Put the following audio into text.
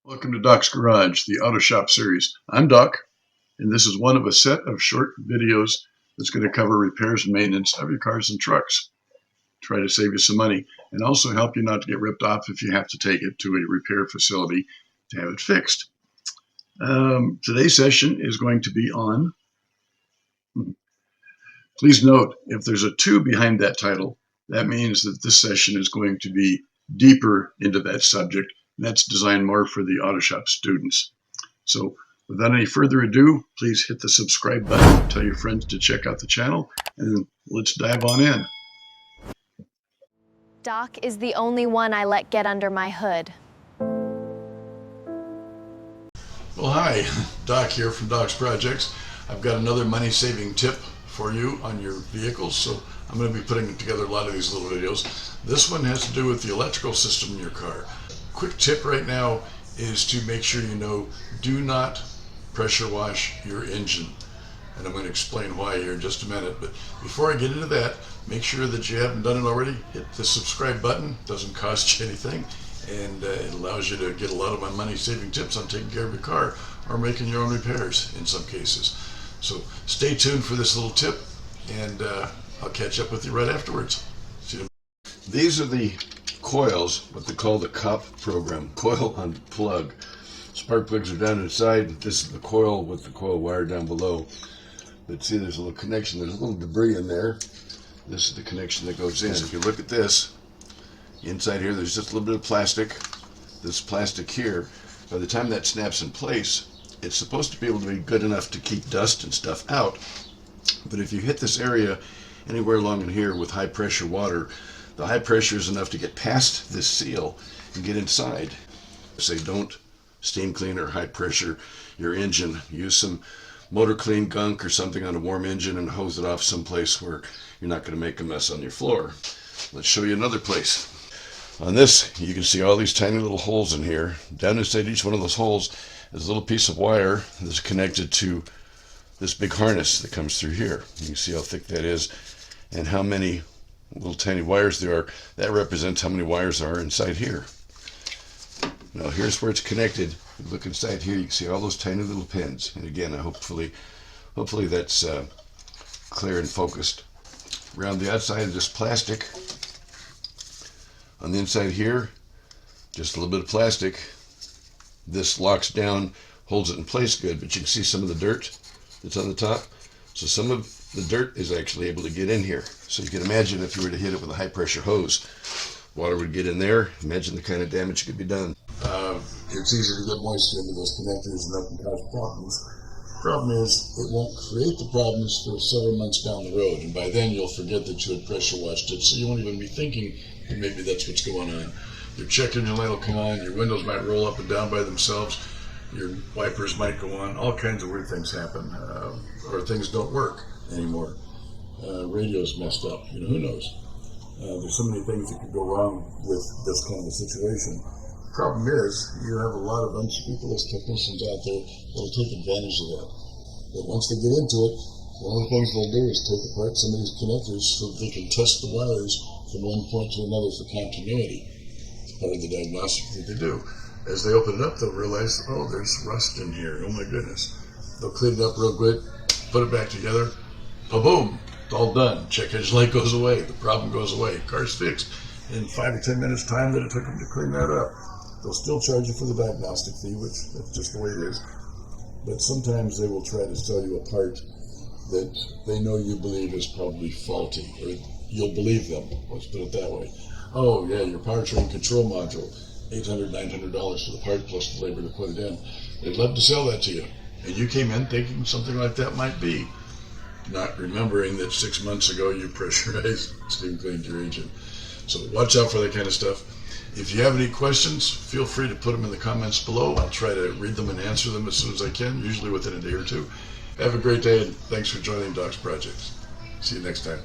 Welcome to Doc's Garage, the Auto Shop series. I'm Doc, and this is one of a set of short videos that's going to cover repairs and maintenance of your cars and trucks. Try to save you some money and also help you not to get ripped off if you have to take it to a repair facility to have it fixed. Today's session is going to be on, please note, if there's a 2 behind that title, that means that this session is going to be deeper into that subject. That's designed more for the auto shop students. So without any further ado, please hit the subscribe button, tell your friends to check out the channel, and let's dive on in. Doc is the only one I let get under my hood. Well, hi, Doc here from Doc's Projects. I've got another money-saving tip for you on your vehicles, so I'm going to be putting together a lot of these little videos. This one has to do with the electrical system in your car. Quick tip right now is to make sure you know, do not pressure wash your engine. And I'm going to explain why here in just a minute. But before I get into that, make sure that you haven't done it already. Hit the subscribe button. It doesn't cost you anything. And it allows you to get a lot of my money-saving tips on taking care of your car or making your own repairs in some cases. So stay tuned for this little tip, and I'll catch up with you right afterwards. See you. These are the coils, what they call the COP program, coil on plug. Spark plugs are down inside. This is the coil with the coil wire down below. But see, there's a little connection. There's a little debris in there. This is the connection that goes in. If you look at this, inside here, there's just a little bit of plastic. This plastic here, by the time that snaps in place, it's supposed to be able to be good enough to keep dust and stuff out. But if you hit this area anywhere along in here with high pressure water, the high pressure is enough to get past this seal and get inside. Say don't steam clean or high pressure your engine. Use some motor clean gunk or something on a warm engine and hose it off someplace where you're not going to make a mess on your floor. Let's show you another place. On this, you can see all these tiny little holes in here. Down inside each one of those holes is a little piece of wire that's connected to this big harness that comes through here. You can see how thick that is and how many little tiny wires there are. That represents how many wires are inside here. Now here's where it's connected. If you look inside here, you can see all those tiny little pins. And again, hopefully that's clear and focused. Around the outside of this plastic, on the inside here, just a little bit of plastic. This locks down, holds it in place good, but you can see some of the dirt that's on the top. So some of the dirt is actually able to get in here. So you can imagine if you were to hit it with a high pressure hose, water would get in there. Imagine the kind of damage could be done. It's easy to get moisture into those connectors and that can cause problems. Problem is, it won't create the problems for several months down the road, and by then you'll forget that you had pressure washed it, so you won't even be thinking that maybe that's what's going on. Your check engine light will come on, your windows might roll up and down by themselves, your wipers might go on, all kinds of weird things happen, or things don't work anymore. Radio's messed up, who knows? There's so many things that could go wrong with this kind of a situation. Problem is, you have a lot of unscrupulous technicians out there that will take advantage of that. But once they get into it, one of the things they'll do is take apart some of these connectors so that they can test the wires from one point to another for continuity. It's part of the diagnostic that they do. As they open it up, they'll realize, oh, there's rust in here. Oh my goodness. They'll clean it up real good, put it back together, boom, it's all done. Check engine light goes away, the problem goes away, car's fixed. In 5 or 10 minutes time that it took them to clean that up. They'll still charge you for the diagnostic fee, which that's just the way it is. But sometimes they will try to sell you a part that they know you believe is probably faulty, or you'll believe them. Let's put it that way. Oh yeah, your powertrain control module, $800, $900 for the part plus the labor to put it in. They'd love to sell that to you. And you came in thinking something like that might be, not remembering that 6 months ago you pressurized, steam cleaned your engine. So watch out for that kind of stuff. If you have any questions, feel free to put them in the comments below. I'll try to read them and answer them as soon as I can, usually within a day or two. Have a great day, and thanks for joining Doc's Projects. See you next time.